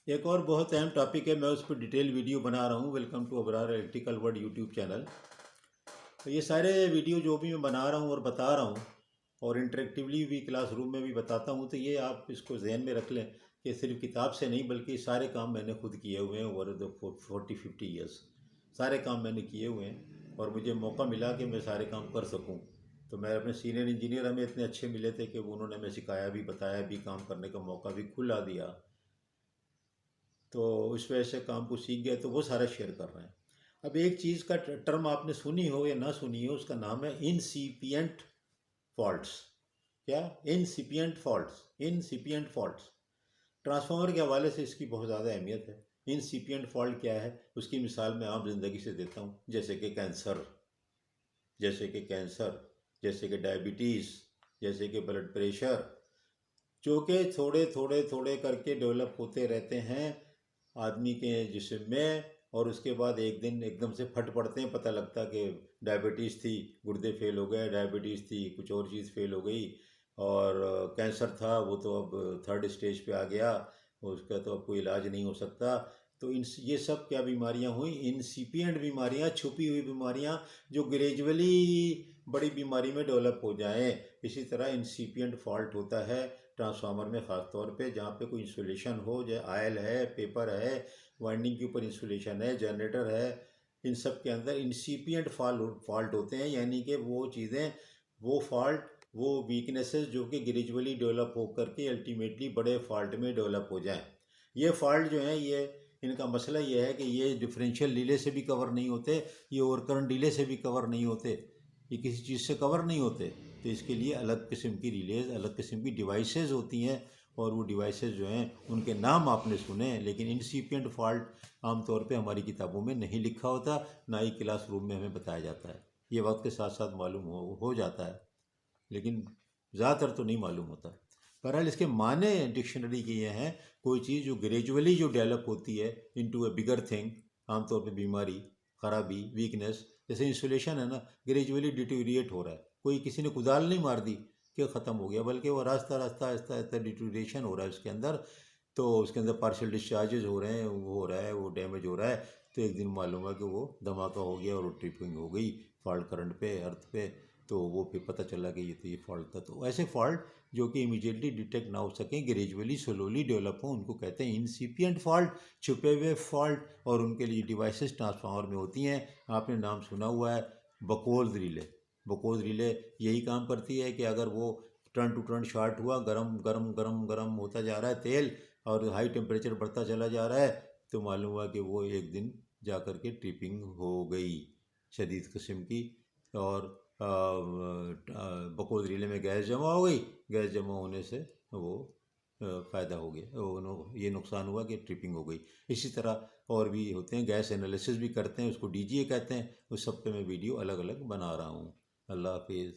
एक और बहुत अहम टॉपिक है, मैं उस पर डिटेल वीडियो बना रहा हूँ। Welcome to Abrar electrical world YouTube channel. तो ये सारे वीडियो जो भी मैं बना रहा हूँ और बता रहा हूँ और इंटरेक्टिवली भी क्लासरूम में भी बताता हूँ, तो ये आप इसको जहन में रख लें कि सिर्फ किताब से नहीं बल्कि सारे काम मैंने खुद किए हुए हैं। ओवर द 40-50 ईयर्स सारे काम मैंने किए हुए हैं और मुझे मौका मिला कि मैं सारे काम कर सकूँ। तो मैं अपने सीनियर इंजीनियर हमें इतने अच्छे मिले थे कि उन्होंने हमें सिखाया भी, बताया भी, काम करने का मौका भी खुला दिया। तो उस वजह से काम को सीख गए, तो वो सारा शेयर कर रहे हैं। अब एक चीज़ का टर्म आपने सुनी हो या ना सुनी हो, उसका नाम है इनसिपिएंट फॉल्ट्स। क्या? इनसिपिएंट फॉल्ट्स। ट्रांसफार्मर के हवाले से इसकी बहुत ज़्यादा अहमियत है। इनसिपिएंट फॉल्ट क्या है, उसकी मिसाल मैं आम जिंदगी से देता हूँ। जैसे कि कैंसर, जैसे कि डायबिटीज़, जैसे कि ब्लड प्रेशर, जो कि थोड़े थोड़े थोड़े करके डेवलप होते रहते हैं आदमी के जिस्म में। और उसके बाद एक दिन एकदम से फट पड़ते हैं, पता लगता कि डायबिटीज़ थी, गुर्दे फेल हो गए, डायबिटीज़ थी, कुछ और चीज़ फेल हो गई, और कैंसर था, वो तो अब थर्ड स्टेज पे आ गया, उसका तो अब कोई इलाज नहीं हो सकता। तो इन ये सब क्या बीमारियां हुई? इंसिपिएंट बीमारियां, छुपी हुई बीमारियां, जो ग्रेजुअली बड़ी बीमारी में डेवलप हो जाएं। इसी तरह इंसिपिएंट फॉल्ट होता है ट्रांसफार्मर में, ख़ास तौर पे जहाँ पे कोई इंसुलेशन हो, जैसे आयल है, पेपर है, वाइंडिंग के ऊपर इंसुलेशन है, जनरेटर है, इन सब के अंदर इंसिपिएंट फॉल्ट होते हैं। यानी कि वो चीज़ें, वो फॉल्ट, वो वीकनेसेस जो कि ग्रेजुअली डेवलप हो करके अल्टीमेटली बड़े फॉल्ट में डेवलप हो जाएं। ये फॉल्ट जो हैं, ये इनका मसला ये है कि ये डिफरेंशियल डिले से भी कवर नहीं होते, ये ओवर करंट डिले से भी कवर नहीं होते, ये किसी चीज़ से कवर नहीं होते। तो इसके लिए अलग किस्म की रिलेज, अलग किस्म की डिवाइसेस होती हैं, और वो डिवाइसेस जो हैं उनके नाम आपने सुने हैं, लेकिन इंसिपिएंट फॉल्ट आमतौर पे हमारी किताबों में नहीं लिखा होता, ना ही क्लासरूम में हमें बताया जाता है। ये वक्त के साथ साथ मालूम हो जाता है, लेकिन ज़्यादातर तो नहीं मालूम होता। बहरहाल इसके माने डिक्शनरी के ये हैं, कोई चीज़ जो ग्रेजुअली जो डेवलप होती है इनटू अ बिगर थिंग, आमतौर पे बीमारी, खराबी, वीकनेस। जैसे इंसुलेशन है ना, ग्रेजुअली डिटोरिएट हो रहा है, कोई किसी ने कुदाल नहीं मार दी कि ख़त्म हो गया, बल्कि वो रास्ता रास्ता आहिस्ता आहिस्ता डिटोरिएशन हो रहा है उसके अंदर। तो उसके अंदर पार्शियल डिस्चार्जेस हो रहे हैं, वो हो रहा है, वो डैमेज हो रहा है। तो एक दिन मालूम है कि वो धमाका हो गया और ट्रिपिंग हो गई फॉल्ट करंट पे, अर्थ पे। तो वो फिर पता चला कि ये तो ये फॉल्ट था। तो ऐसे फॉल्ट जो कि इमीडिएटली डिटेक्ट ना हो सकें, ग्रेजुअली स्लोली डेवलप हो, उनको कहते हैं इंसिपिएंट फॉल्ट, छुपे हुए फॉल्ट। और उनके लिए डिवाइसेस ट्रांसफार्मर में होती हैं। आपने नाम सुना हुआ है बकोल्स रिले। बकोल्स रिले यही काम करती है कि अगर वो टर्न टू टर्न शॉर्ट हुआ, गरम गरम गरम गरम होता जा रहा है तेल, और हाई टेम्परेचर बढ़ता चला जा रहा है, तो मालूम हुआ कि वो एक दिन जा कर के ट्रिपिंग हो गई शदीद किस्म की। और बकोल रिले में गैस जमा हो गई, गैस जमा होने से वो फ़ायदा हो गया, ये नुकसान हुआ कि ट्रिपिंग हो गई। इसी तरह और भी होते हैं, गैस एनालिसिस भी करते हैं, उसको डीजीए कहते हैं। उस सब पे मैं वीडियो अलग अलग बना रहा हूँ। अल्लाह हाफिज़।